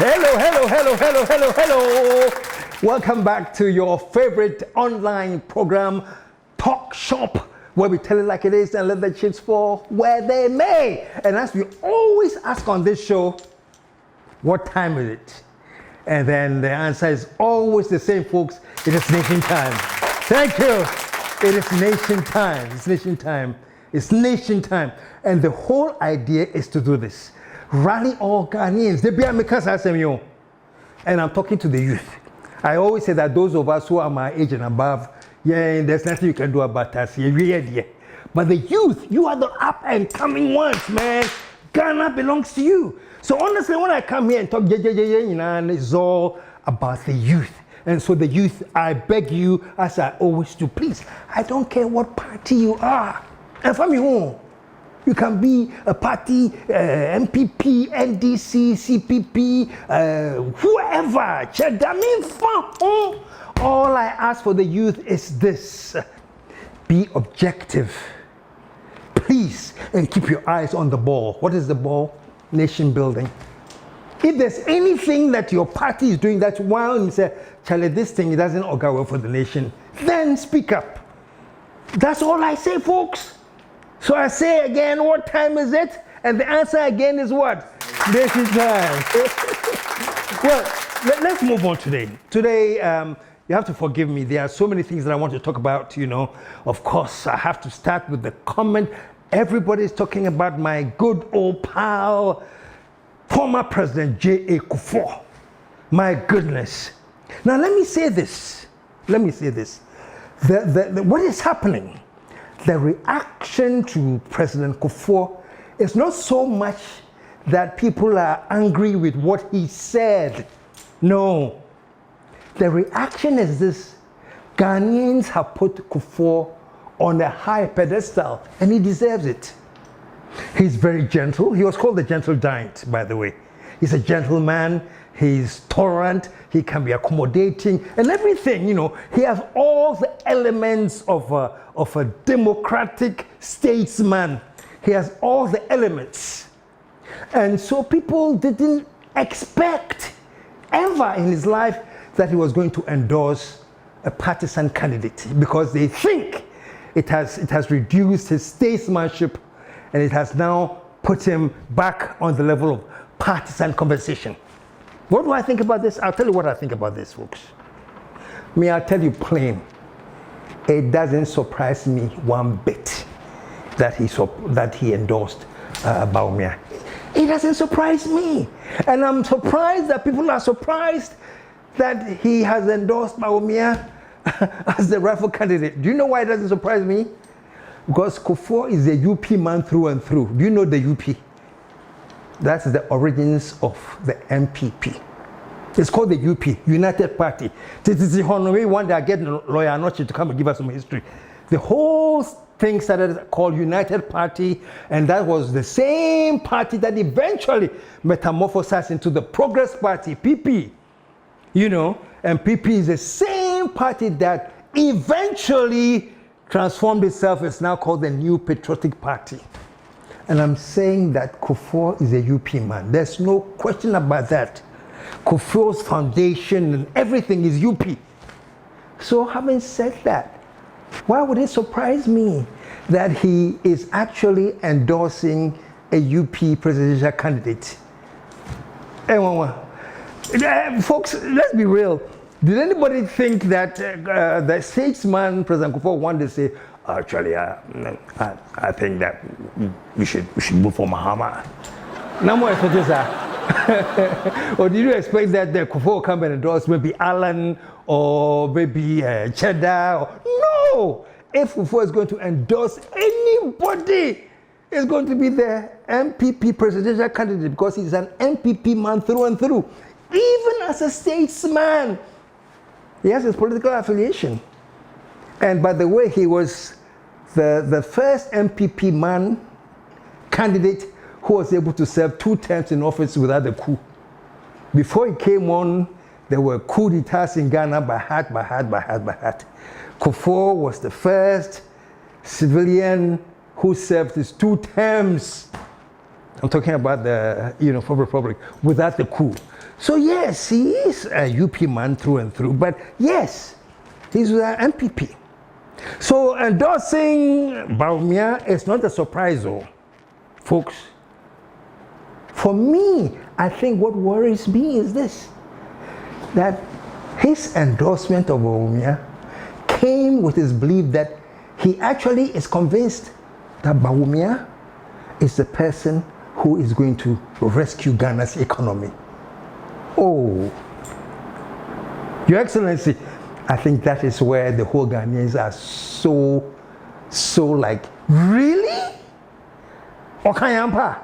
Hello. Welcome back to your favorite online program, Talk Shop, where we tell it like it is and let the chips fall where they may. And as we always ask on this show, what time is it? And then the answer is always the same, folks. It is nation time. Thank you. It is nation time. It's nation time. It's nation time. And the whole idea is to do this. Rally all Ghanaians. And I'm talking to the youth. I always say that those of us who are my age and above, there's nothing you can do about us. But the youth, you are the up and coming ones, man. Ghana belongs to you. So honestly, when I come here and talk, it's all about the youth. And so the youth, I beg you, as I always do, please, I don't care what party you are. And from your home, you can be a party, MPP, NDC, CPP, whoever. All I ask for the youth is this: be objective, please, and keep your eyes on the ball. What is the ball? Nation building. If there's anything that your party is doing that's wild and you say, Charlie, this thing doesn't augur well for the nation, then speak up. That's all I say, folks. So I say again, what time is it? And the answer again is what? Nation time. Well, let's move on today. Today, you have to forgive me. There are so many things that I want to talk about, Of course, I have to start with the comment. Everybody's talking about my good old pal, former President J.A. Kufour. My goodness. Now, let me say this. What is happening? The reaction to President Kufour is not so much that people are angry with what he said. No. The reaction is this: Ghanaians have put Kufour on a high pedestal, and he deserves it. He's very gentle. He was called the gentle giant, by the way. He's a gentleman. He's tolerant. He can be accommodating and everything. He has all the elements of a democratic statesman. He has all the elements. And so people didn't expect ever in his life that he was going to endorse a partisan candidate, because they think it has reduced his statesmanship, and it has now put him back on the level of partisan conversation. What do I think about this? I'll tell you what I think about this, folks. I'll tell you plain. It doesn't surprise me one bit that he endorsed Bawumia. It doesn't surprise me. And I'm surprised that people are surprised that he has endorsed Bawumia as the rightful candidate. Do you know why it doesn't surprise me? Because Kufour is a UP man through and through. Do you know the UP? That's the origins of the MPP. It's called the UP, United Party. One day I get a lawyer Anoche to come and give us some history. The whole thing started called United Party, and that was the same party that eventually metamorphosed into the Progress Party, PP. And PP is the same party that eventually transformed itself. It's now called the New Patriotic Party. And I'm saying that Kufour is a UP man. There's no question about that. Kufour's foundation and everything is UP. So having said that, why would it surprise me that he is actually endorsing a UP presidential candidate? Folks, let's be real. Did anybody think that the statesman, President Kufour, wanted to say, actually, I think that we should move for Mahama? No more expectations. Or did you expect that the Kufour come and endorse maybe Alan or maybe Cheddar? No! If Kufour is going to endorse anybody, it's going to be the MPP presidential candidate, because he's an MPP man through and through. Even as a statesman, he has his political affiliation. And by the way, he was the first MPP man candidate who was able to serve 2 terms in office without a coup. Before he came on, there were coup d'etats in Ghana by heart. Kufour was the first civilian who served his 2 terms. I'm talking about the Uniform Republic without the coup. So yes, he is a UP man through and through, but yes, he's with an MPP. So endorsing Bawumia is not a surprise, oh, folks. For me, I think what worries me is this, that his endorsement of Bawumia came with his belief that he actually is convinced that Bawumia is the person who is going to rescue Ghana's economy. Oh, Your Excellency, I think that is where the whole Ghanaians are so like, really? Okayampa.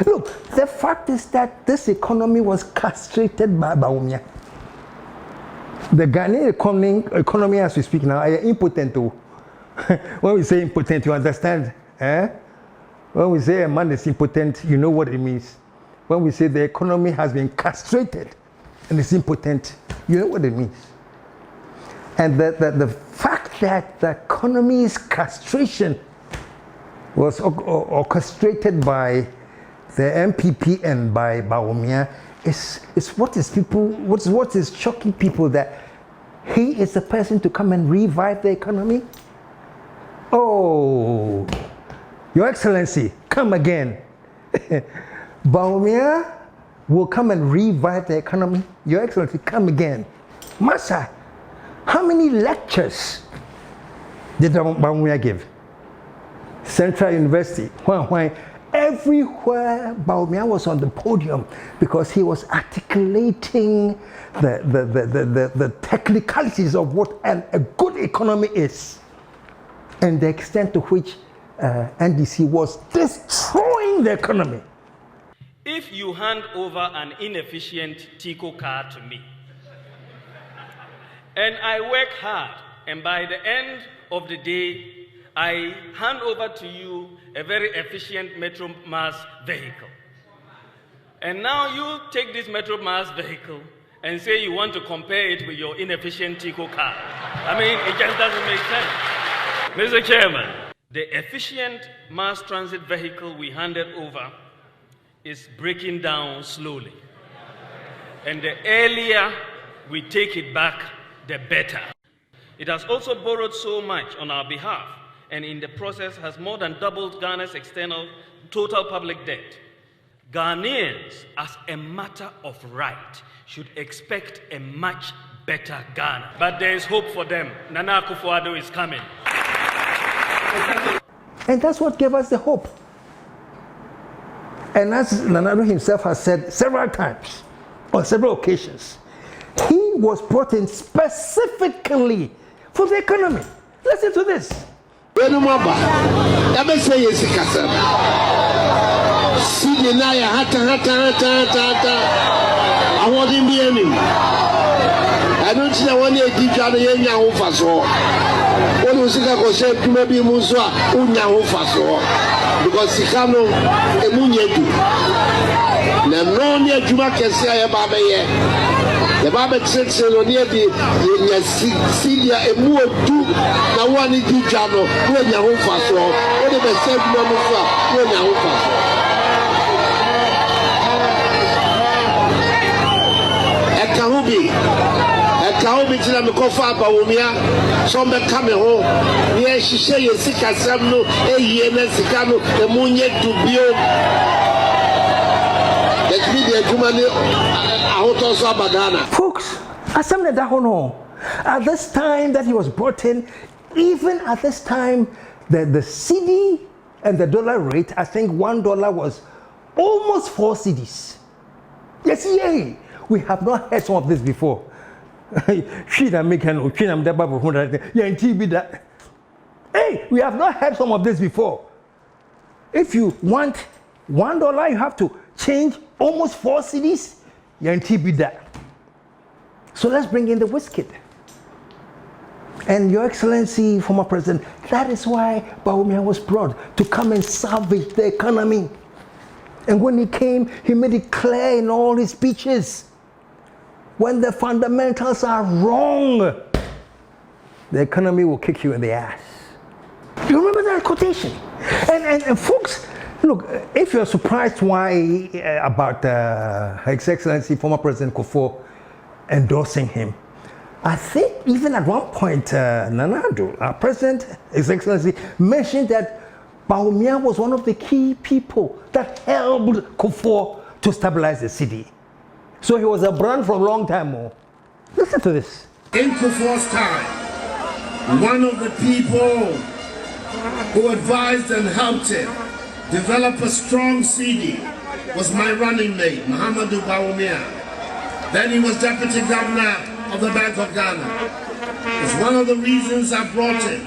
Look, the fact is that this economy was castrated by Bawumia. The Ghanaian economy as we speak now is impotent too. When we say impotent, you understand? Eh? When we say a man is impotent, you know what it means. When we say the economy has been castrated and is impotent, you know what it means. And the fact that the economy's castration was orchestrated by the MPP and by Bawumia is what is shocking people, that he is the person to come and revive the economy. Oh, Your Excellency, come again. Bawumia will come and revive the economy. Your Excellency, come again. Massa, how many lectures did Bawumia give? Central University, why? Everywhere Bawumia was on the podium because he was articulating the technicalities of what a good economy is, and the extent to which NDC was destroying the economy. If you hand over an inefficient Tico car to me, and I work hard, and by the end of the day, I hand over to you a very efficient Metro Mass vehicle. And now you take this Metro Mass vehicle and say you want to compare it with your inefficient Tico car. I mean, it just doesn't make sense. Mr. Chairman, the efficient mass transit vehicle we handed over is breaking down slowly. And the earlier we take it back, the better. It has also borrowed so much on our behalf, and in the process has more than doubled Ghana's external total public debt. Ghanaians, as a matter of right, should expect a much better Ghana. But there is hope for them. Nana Kufuor is coming. And that's what gave us the hope. And as Nanado himself has said several times, on several occasions, he was brought in specifically for the economy. Listen to this. I don't see one year deep down the young officer. What was it that was said to maybe Muswa, Unya officer? Because he can't know a munyedu. Nemonia Juma can say about me. The Babet said, so near the Celia, a more do, now one is deep down, when your officer, whatever said, Muswa, when your officer. Kaobi tina me kofa Bawumia so me kame ho ye hihye ye sikasem no eyie na sika no emunye dubio let me the adwuma ne ahoto so abagana. Folks, asem that hono, at this time that he was brought in, even at this time the CD and the dollar rate, I think $1 was almost 4 cedis. Yes, yay. We have not heard some of this before. Hey, we have not heard some of this before. If you want $1, you have to change almost 4 cedis. So let's bring in the whiskey. And Your Excellency, former President, that is why Bawumia was brought to come and salvage the economy. And when he came, he made it clear in all his speeches. When the fundamentals are wrong, the economy will kick you in the ass. You remember that quotation? And folks, Look, if you're surprised why about His Excellency former President Kufour endorsing him, I think even at one point, Nanado, our President, His Excellency, mentioned that Bawumia was one of the key people that helped Kufour to stabilize the city. So he was a brand for a long time more. Listen to this. In Kufour's time, one of the people who advised and helped him develop a strong CD was my running mate, Muhammadu Bawumia. Then he was Deputy Governor of the Bank of Ghana. It's one of the reasons I brought him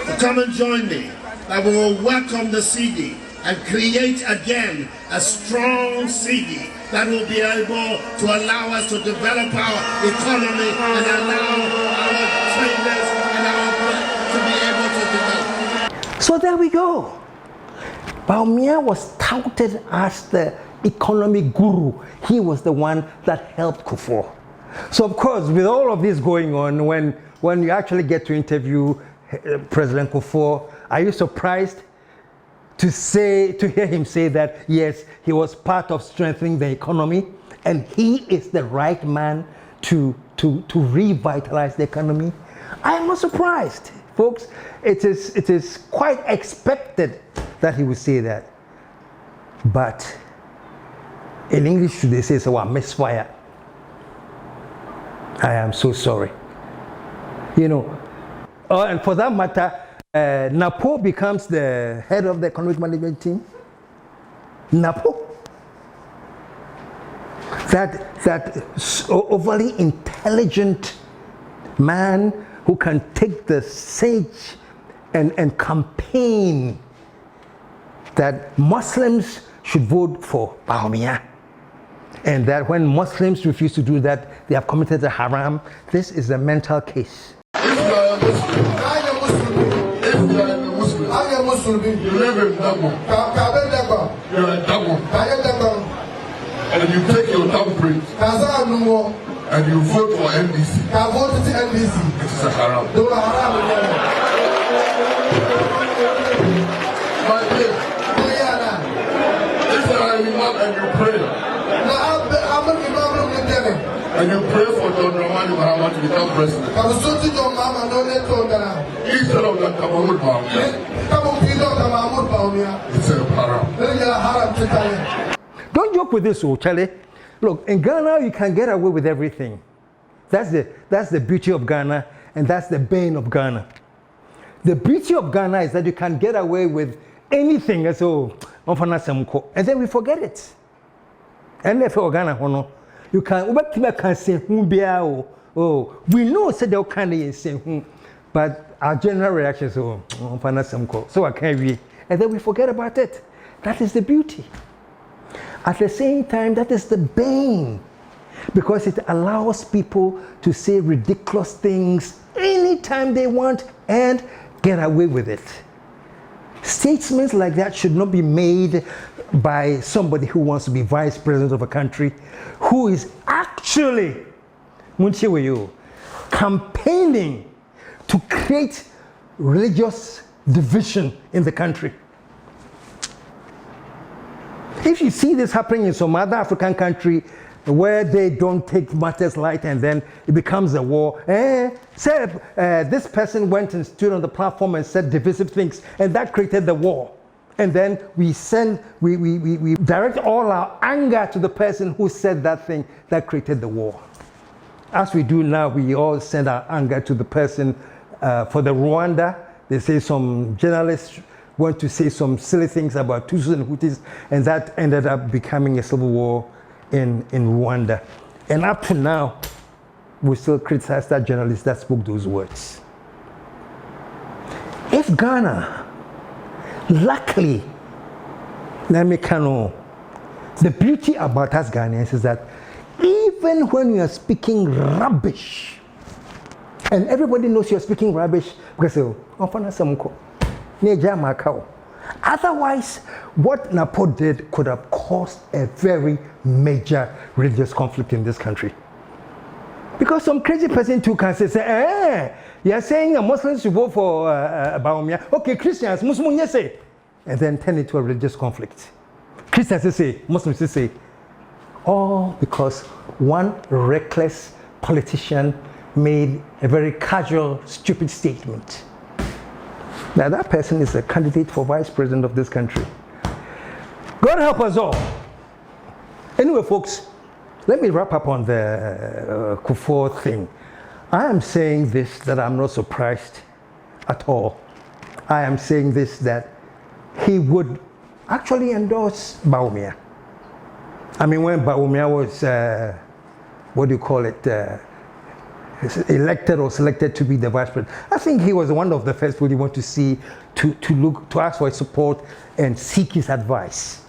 to come and join me, that we will work on the CD and create again a strong CD that will be able to allow us to develop our economy and allow our traders and our to be able to develop. So there we go. Bawumia was touted as the economic guru. He was the one that helped Kufour. So of course, with all of this going on, when you actually get to interview President Kufour, are you surprised to hear him say that yes, he was part of strengthening the economy, and he is the right man to revitalize the economy? I am not surprised, folks. It is quite expected that he would say that. But in English, they say, so I misfire. I am so sorry. You know, and for that matter, Napo becomes the head of the economic management team. Napo. That overly intelligent man who can take the stage and campaign that Muslims should vote for Bawumia, and that when Muslims refuse to do that, they have committed a haram. This is a mental case. You live in Dago. You're a Dago. And you take your thumbprint and you vote for NDC. It is a haram. My dear, if you are an imam and you pray, and you pray for John Dramani Mahama to become president, instead of that Kamamud Bawumia, it's a haram. Don't joke with this, Charlie. Look, in Ghana, you can get away with everything. That's the beauty of Ghana, and that's the bane of Ghana. The beauty of Ghana is that you can get away with anything, and then we forget it. And therefore, Ghana, you can say, we know said they can't say, but our general reaction is, so I can't read. And then we forget about it. That is the beauty. At the same time, that is the bane, because it allows people to say ridiculous things anytime they want and get away with it. Statements like that should not be made by somebody who wants to be vice president of a country, who is actually campaigning to create religious division in the country. If you see this happening in some other African country where they don't take matters light and then it becomes a war, this person went and stood on the platform and said divisive things, and that created the war. And then we direct all our anger to the person who said that thing that created the war. As we do now, we all send our anger to the person for the Rwanda. They say some journalists went to say some silly things about Tutsis and Hutus, and that ended up becoming a civil war in Rwanda. And up to now, we still criticize that journalist that spoke those words. If Ghana, luckily, the beauty about us Ghanaians is that even when you are speaking rubbish, and everybody knows you're speaking rubbish, because otherwise, what Napo did could have caused a very major religious conflict in this country. Because some crazy person too can say, you're saying Muslims should vote for Bawumia. Okay, Christians, Muslims, yes, say. and then turn it to a religious conflict. Christians say, Muslims say, all because one reckless politician made a very casual, stupid statement. Now that person is a candidate for vice president of this country. God help us all. Anyway, folks, let me wrap up on the Kufour thing. I am saying this that I'm not surprised at all. I am saying this that he would actually endorse Bawumia. I mean, when Bawumia was, elected or selected to be the vice president, I think he was one of the first people you want to see to ask for his support and seek his advice.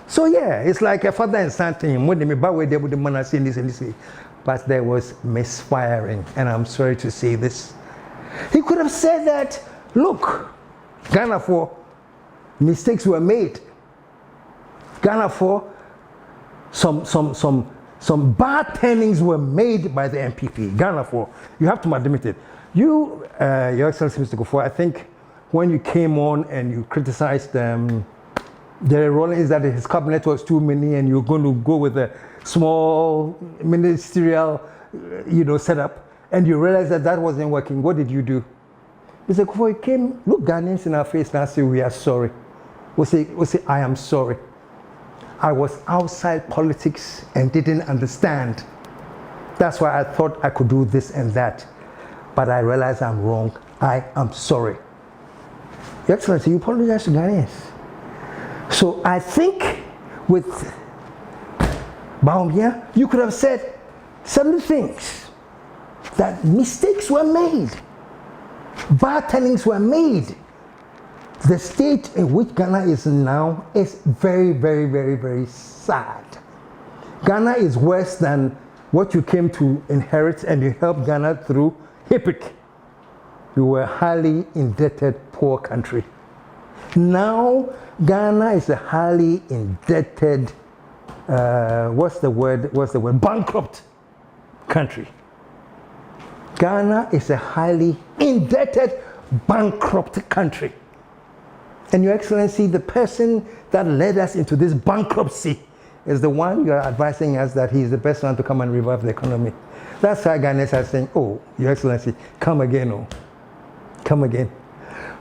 So yeah, it's like a father and son thing. When they with the man saying this and this, but there was misfiring, and I'm sorry to say this. He could have said that, look, Ghana for mistakes were made. Ghana for some bad turnings were made by the MPP. Ghana for, you have to admit it. You, Your Excellency Mr. Kufour, I think when you came on and you criticized the ruling is that his cabinet was too many and you're going to go with a small ministerial, setup, and you realize that that wasn't working. What did you do? Mr. Kufour came, look Ghanaians in our face and say, we are sorry. We say, I am sorry. I was outside politics and didn't understand. That's why I thought I could do this and that. But I realized I'm wrong. I am sorry. Your Excellency, you apologize to Ghanaians. So I think with Bawumia, you could have said certain things, that mistakes were made, bad turnings were made. The state in which Ghana is now is very, very, very, very sad. Ghana is worse than what you came to inherit, and you helped Ghana through HIPIC. You were a highly indebted, poor country. Now, Ghana is a highly indebted, bankrupt country. Ghana is a highly indebted, bankrupt country. And Your Excellency, the person that led us into this bankruptcy is the one you are advising us that he is the best one to come and revive the economy. That's why Ghanaians are saying, oh, Your Excellency, come again, oh, come again.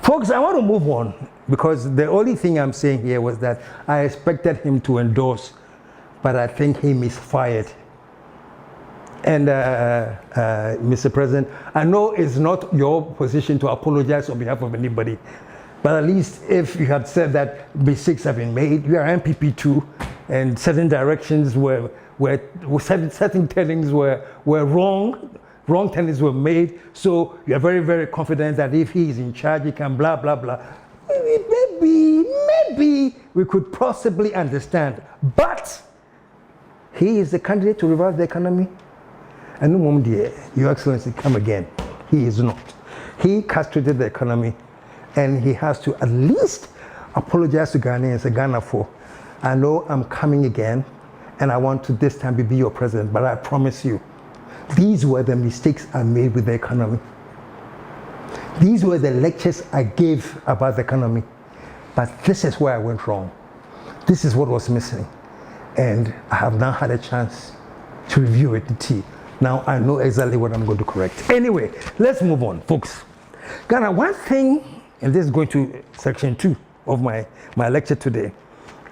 Folks, I want to move on because the only thing I'm saying here was that I expected him to endorse, but I think he misfired. And Mr. President, I know it's not your position to apologize on behalf of anybody, but at least if you had said that mistakes have been made, you are MPP too, and certain directions certain turnings were wrong. Wrong turnings were made, so you are very, very confident that if he is in charge, he can blah, blah, blah. Maybe we could possibly understand. But he is the candidate to revive the economy. And no, Your Excellency, come again. He is not. He castrated the economy, and he has to at least apologize to Ghanaians and Ghana for. I know I'm coming again, and I want to this time be your president, but I promise you, these were the mistakes I made with the economy. These were the lectures I gave about the economy. But this is where I went wrong. This is what was missing. And I have now had a chance to review it in tea. Now I know exactly what I'm going to correct. Anyway, let's move on, folks. Ghana, one thing, and this is going to section 2 of my lecture today.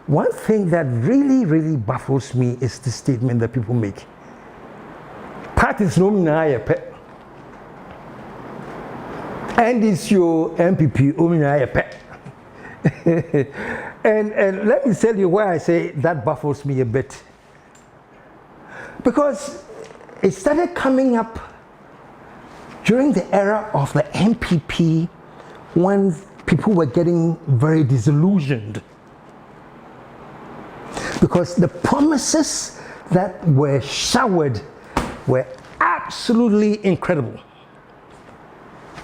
One thing that really, really baffles me is the statement that people make. Parties no minaya pe. And it's your MPP minaya pe. And let me tell you why I say that baffles me a bit. Because it started coming up during the era of the MPP when people were getting very disillusioned. Because the promises that were showered were absolutely incredible.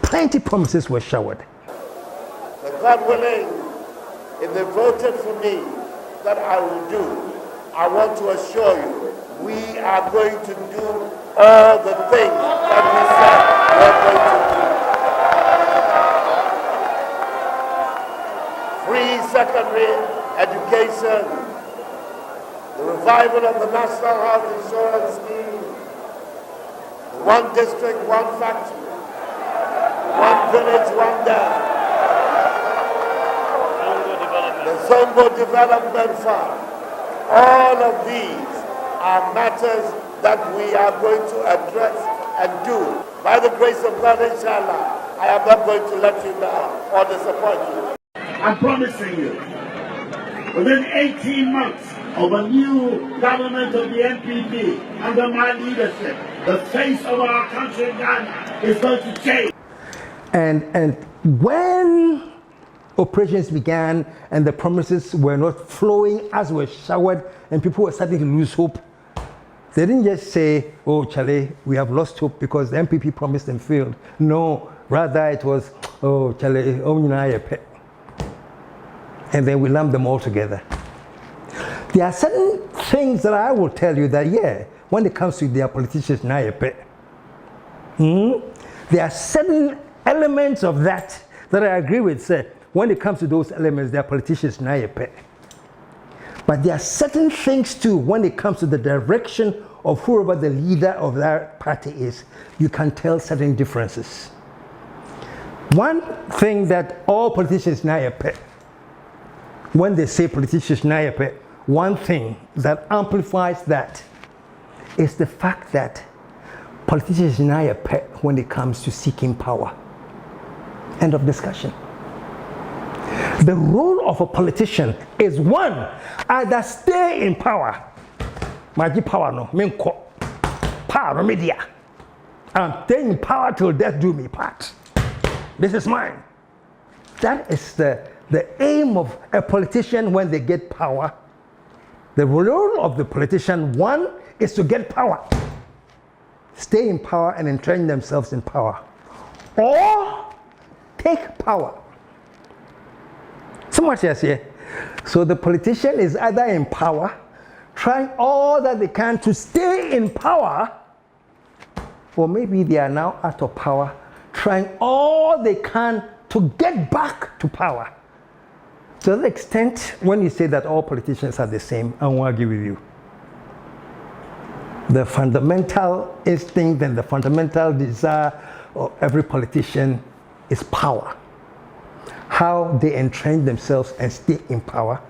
Plenty promises were showered. But God willing, if they voted for me, that I will do. I want to assure you, we are going to do all the things that we said we're going to do. Free pre-secondary education, the revival of the National Health Insurance Scheme, one district, one factory, one village, one dam, the Zongo Development Fund. All of these are matters that we are going to address and do. By the grace of God, inshallah, I am not going to let you down or disappoint you. I'm promising you, within 18 months of a new government of the NPP under my leadership, the face of our country, Ghana, is going to change. And when operations began and the promises were not flowing as were showered and people were starting to lose hope, they didn't just say, oh, Charlie, we have lost hope because the MPP promised and failed. No, rather it was, oh, Charlie, and then we lumped them all together. There are certain things that I will tell you that, yeah, when it comes to their politicians, there are certain elements of that I agree with, sir. When it comes to those elements, they are politicians, but there are certain things too, when it comes to the direction of whoever the leader of that party is, you can tell certain differences. One thing that all politicians when they say politicians one thing that amplifies that is the fact that politicians when it comes to seeking power. End of discussion. The role of a politician is one, either stay in power. Maji power no, minko. Power media. I'm staying in power till death do me part. This is mine. That is the aim of a politician when they get power. The role of the politician, one, is to get power. Stay in power and entrench themselves in power. Or take power. So much as here. So the politician is either in power, trying all that they can to stay in power, or maybe they are now out of power, trying all they can to get back to power. To that extent, when you say that all politicians are the same, I won't argue with you. The fundamental instinct and the fundamental desire of every politician is power. How they entrench themselves and stay in power,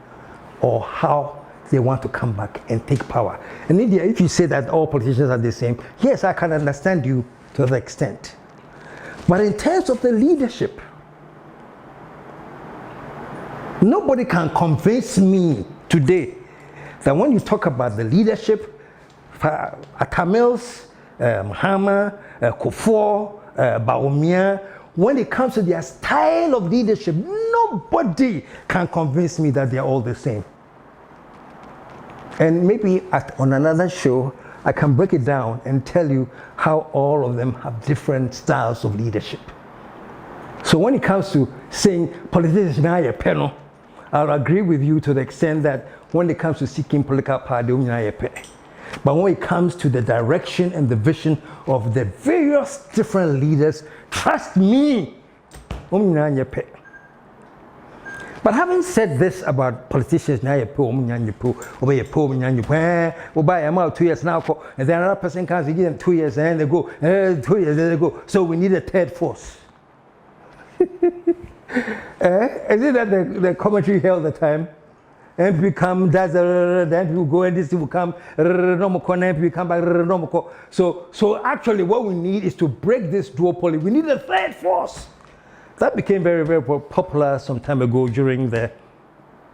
or how they want to come back and take power. And India, if you say that all politicians are the same, yes, I can understand you to that extent. But in terms of the leadership, nobody can convince me today that when you talk about the leadership, Tamils, Mahama, Kufour, Bawumia, when it comes to their style of leadership, nobody can convince me that they're all the same. And maybe on another show, I can break it down and tell you how all of them have different styles of leadership. So when it comes to saying politicians now a panel, I'll agree with you to the extent that when it comes to seeking political power, but when it comes to the direction and the vision of the various different leaders, trust me, but having said this about politicians, now you pull, you pull, obey a pull, you buy them out 2 years now, and then another person comes, give them 2 years, and they go, 2 years, then they go. So we need a third force. Isn't that the commentary held the time? And become then people go and this will come and we come back. So actually what we need is to break this duopoly. We need a third force. That became very, very popular some time ago during the,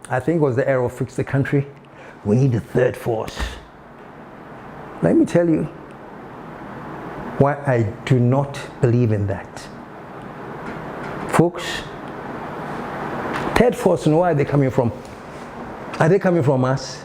I think it was the era of Fix the Country. We need a third force. Let me tell you why I do not believe in that. Folks, third force, and where are they coming from? Are they coming from us?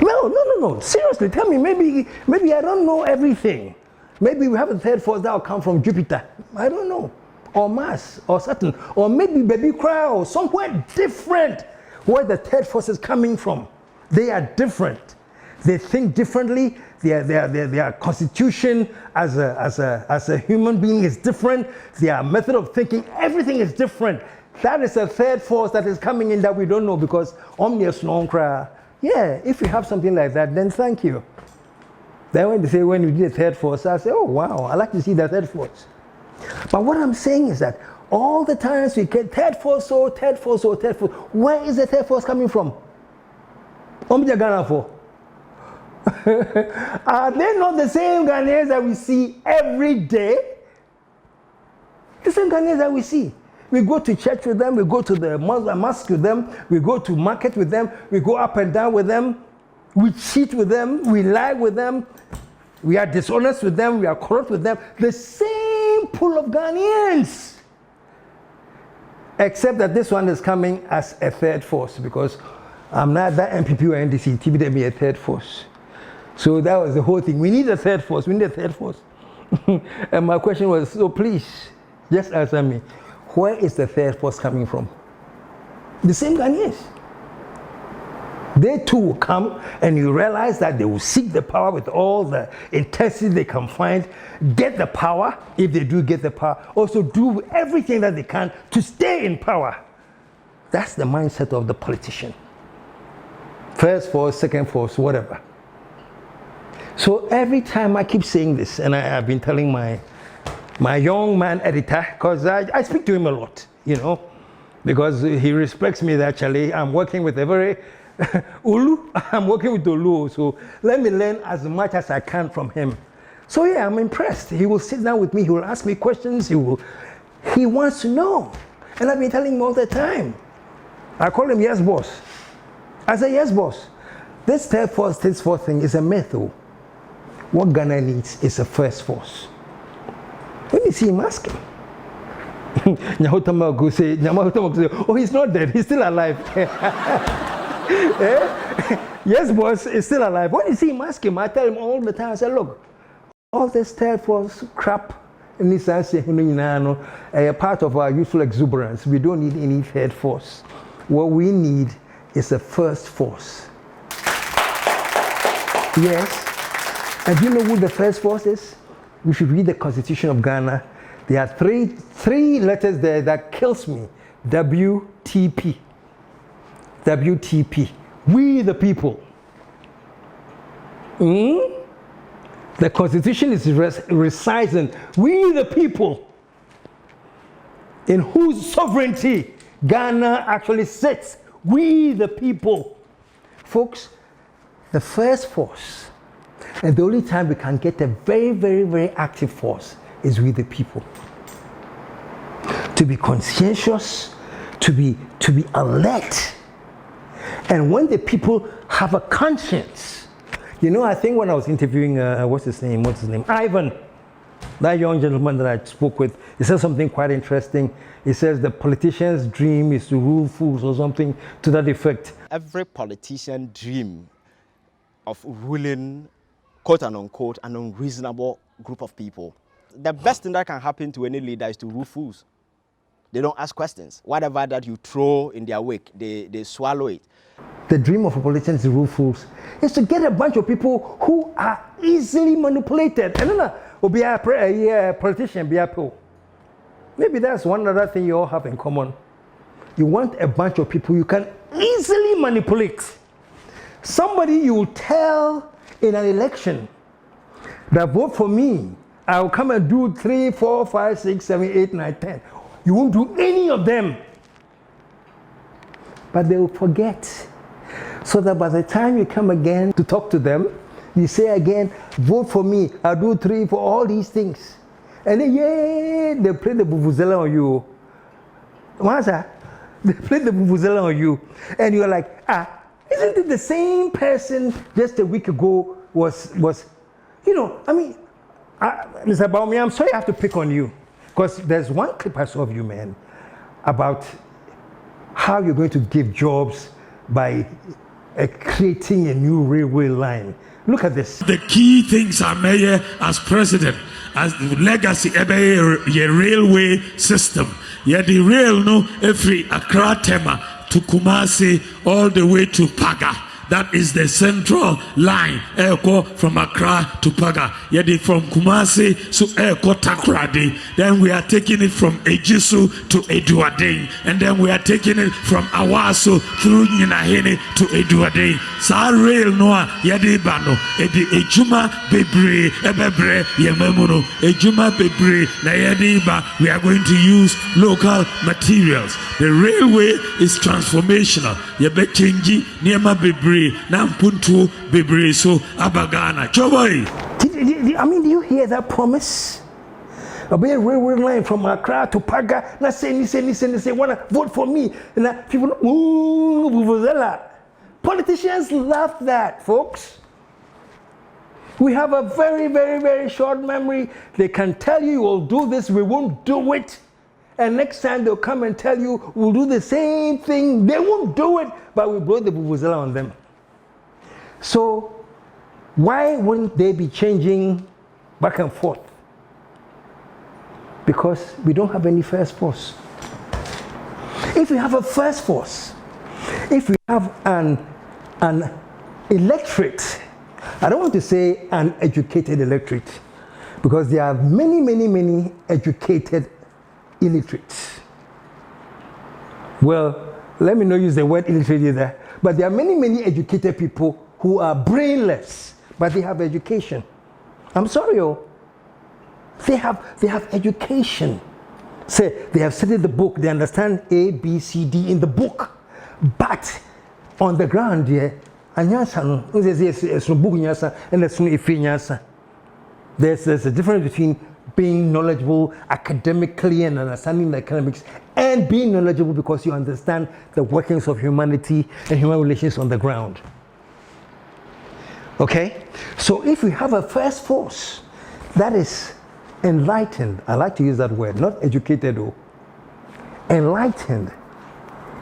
No. Seriously, tell me, maybe I don't know everything. Maybe we have a third force that will come from Jupiter. I don't know. Or Mars, or Saturn, or maybe Baby Cry, or somewhere different where the third force is coming from. They are different. They think differently. Their constitution as a human being is different. Their method of thinking, everything is different. That is a third force that is coming in that we don't know because omnius non cry. Yeah, if you have something like that, then thank you. Then when they say when you did a third force, I say, oh wow, I like to see that third force. But what I'm saying is that all the times we get third force, third force, third force. Where is the third force coming from? Ghana for. Are they not the same Ghanaians that we see every day? The same Ghanaians that we see. We go to church with them, we go to the mosque with them, we go to market with them, we go up and down with them, we cheat with them, we lie with them, we are dishonest with them, we are corrupt with them. The same pool of Ghanaians. Except that this one is coming as a third force because I'm not that MPP or NDC, TB be a third force. So that was the whole thing. We need a third force, we need a third force. And my question was, so please, just answer me. Where is the third force coming from? The same Ghanaians. They too will come and you realize that they will seek the power with all the intensity they can find, get the power, if they do get the power, also do everything that they can to stay in power. That's the mindset of the politician. First force, second force, whatever. So every time I keep saying this, and I've been telling my young man editor, because I speak to him a lot, you know, because he respects me actually. I'm working with a very Ulu, I'm working with Ulu, so let me learn as much as I can from him. So yeah, I'm impressed. He will sit down with me, he will ask me questions, he wants to know. And I've been telling him all the time. I call him yes boss. I say yes boss. This third force, this fourth thing is a myth. What Ghana needs is a first force. When you see him ask him, oh, he's not dead, he's still alive. Yes, boss, he's still alive. When you see him ask him, I tell him all the time, I say, look, all this third force crap, a part of our youthful exuberance. We don't need any third force. What we need is a first force. Yes. And do you know who the first force is? We should read the Constitution of Ghana. There are three letters there that kills me. WTP. WTP. We the people. The Constitution is reciting we the people in whose sovereignty Ghana actually sits. We the people. Folks, the first force, and the only time we can get a very, very, very active force is with the people. To be conscientious, to be alert. And when the people have a conscience, you know, I think when I was interviewing, what's his name? Ivan, that young gentleman that I spoke with, he said something quite interesting. He says the politician's dream is to rule fools or something to that effect. Every politician dream of ruling, quote and unquote, an unreasonable group of people. The best thing that can happen to any leader is to rule fools. They don't ask questions. Whatever that you throw in their wake, they swallow it. The dream of a politician is to rule fools. Is to get a bunch of people who are easily manipulated. And then, be a politician, be a pool. Maybe that's one other thing you all have in common. You want a bunch of people you can easily manipulate. Somebody you will tell in an election that vote for me, I will come and do 3, 4, 5, 6, 7, 8, 9, 10. You won't do any of them. But they will forget. So that by the time you come again to talk to them, you say again, vote for me, I'll do 3 for all these things. And then, yeah, they play the vuvuzela on you. What's that? They play the vuvuzela on you. And you're like, isn't it the same person just a week ago was you know, I mean, Mr. Bawumia, I'm sorry I have to pick on you. Because there's one clip I saw of you, man, about how you're going to give jobs by creating a new railway line. Look at this. The key things are mayor as president, as the legacy of a railway system. Yeah, the rail no every Accra Tema to Kumasi all the way to Paga. That is the central line. Eko from Accra to Paga. Yedi from Kumasi to Eko Takrade. Then we are taking it from Ejisu to Eduadeng. And then we are taking it from Awaso through Ninahene to Eduadeng. Sa rail noa yedi bano. Edi Ejuma Bebre Ebebre Yememuno. Ejuma Bebre na yedi ba. We are going to use local materials. The railway is transformational. Yebe chenji niema bebre na mpuntu bebre so abagana. Choboy. I mean, do you hear that promise? A big railway line from Accra to Paga. Now say, wanna vote for me. And now people, ooh, vuvuzela. Politicians love that, folks. We have a very, very, very short memory. They can tell you, we'll do this, we won't do it. And next time they'll come and tell you, we'll do the same thing. They won't do it, but we blow the vuvuzela on them. So why wouldn't they be changing back and forth? Because we don't have any first force. If we have a first force, if we have an electorate, I don't want to say an educated electorate, because there are many educated illiterates. Well, let me not use the word illiterate either, but there are many educated people who are brainless, but they have education. I'm sorry, they have education. Say they have studied the book, they understand A, B, C, D in the book, but on the ground, yeah, there's a difference between being knowledgeable academically and understanding the economics, and being knowledgeable because you understand the workings of humanity and human relations on the ground. Okay? So if we have a first force that is enlightened, I like to use that word, not educated though. Enlightened,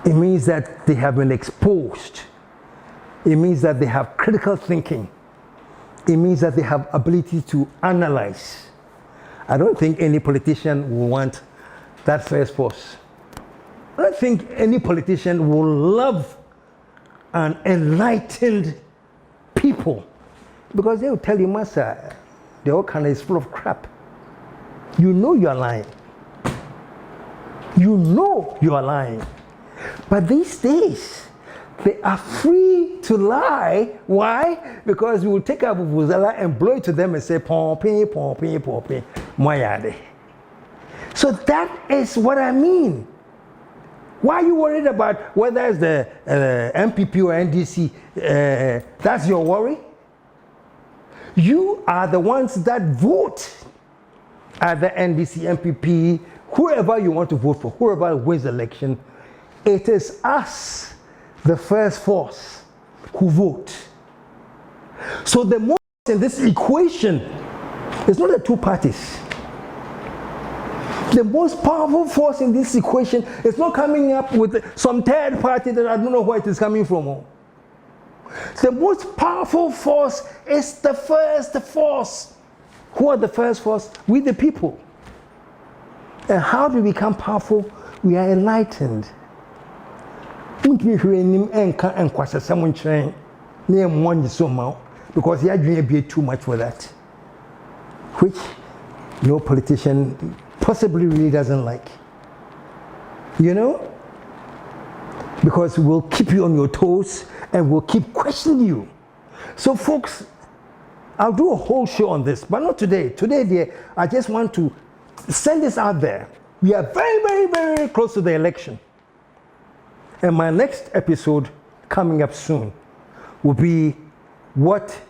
it means that they have been exposed. It means that they have critical thinking. It means that they have ability to analyze. I don't think any politician will want that first force. I don't think any politician will love an enlightened people, because they will tell you, Master, the whole country is full of crap. You know you are lying. You know you are lying. But these days, they are free to lie. Why? Because we will take our vuvuzela and blow it to them and say, pompi, pompi, pompi, moyade. So that is what I mean. Why are you worried about whether it's the MPP or NDC? That's your worry? You are the ones that vote at the NDC, MPP, whoever you want to vote for, whoever wins the election. It is us, the first force, who vote. So the most in this equation is not the two parties. The most powerful force in this equation is not coming up with some third party that I don't know where it is coming from. The most powerful force is the first force. Who are the first force? We the people. And how do we become powerful? We are enlightened. Because you are doing too much for that, which no politician possibly really doesn't like. You know? Because we'll keep you on your toes and we'll keep questioning you. So folks, I'll do a whole show on this, but not today. Today, dear, I just want to send this out there. We are very close to the election. And my next episode coming up soon will be what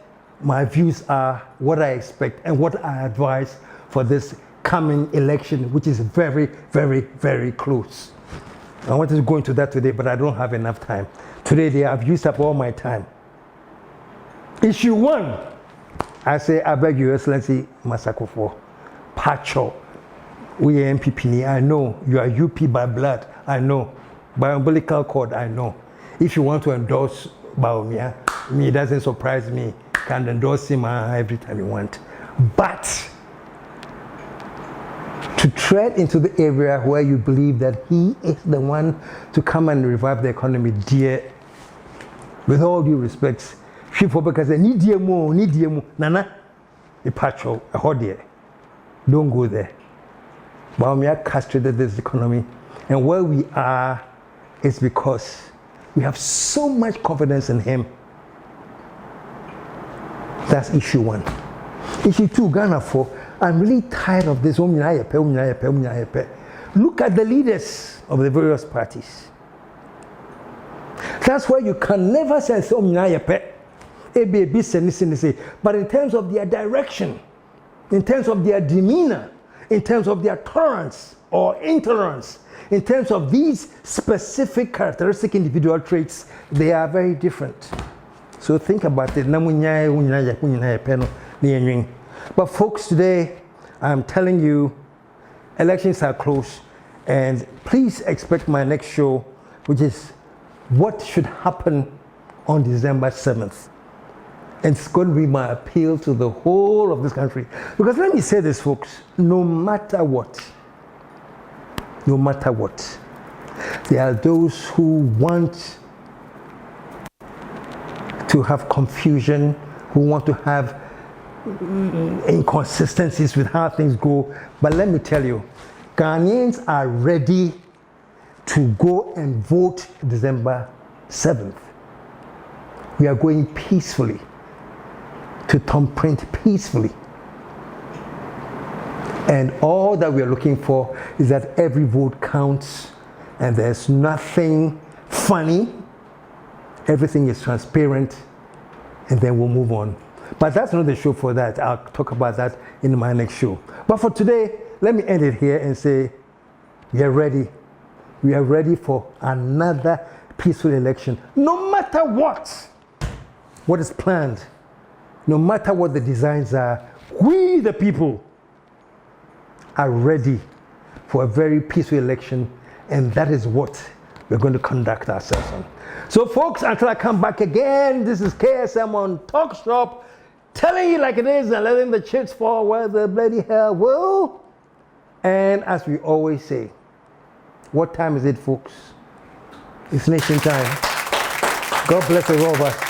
my views are, what I expect, and what I advise for this coming election, which is very close. I wanted to go into that today, but I don't have enough time. Today, I've used up all my time. Issue 1, I say, I beg Your Excellency, Master Kufour, Pacho, we are MPP, I know, you are UP by blood, I know, by umbilical cord, I know. If you want to endorse Bawumia, it doesn't surprise me, you can endorse him every time you want. But to tread into the area where you believe that he is the one to come and revive the economy, dear, With all due respect, Kufuor because they need you, Nana, a patrol, a hodie. Don't go there. Bawumia castrated this economy, and where we are is because we have so much confidence in him. That's issue 1. Issue 2, Ghana 4. I'm really tired of this. Look at the leaders of the various parties. That's why you can never say, but in terms of their direction, in terms of their demeanor, in terms of their tolerance or intolerance, in terms of these specific characteristic individual traits, they are very different. So think about it. But folks, today I'm telling you, elections are close, and please expect my next show, which is what should happen on December 7th. And it's going to be my appeal to the whole of this country. Because let me say this, folks, no matter what, there are those who want to have confusion, who want to have inconsistencies with how things go. But let me tell you, Ghanaians are ready to go and vote December 7th. We are going peacefully to thumbprint peacefully. And all that we are looking for is that every vote counts, and there's nothing funny. Everything is transparent, and then we'll move on. But that's not the show for that. I'll talk about that in my next show. But for today, let me end it here and say, we are ready. We are ready for another peaceful election. No matter what is planned, no matter what the designs are, we the people are ready for a very peaceful election, and that is what we're going to conduct ourselves on. So folks, until I come back again, this is KSM on Talk Shop, telling you like it is and letting the chips fall where the bloody hell will. And as we always say, what time is it, folks? It's nation time. God bless all of us.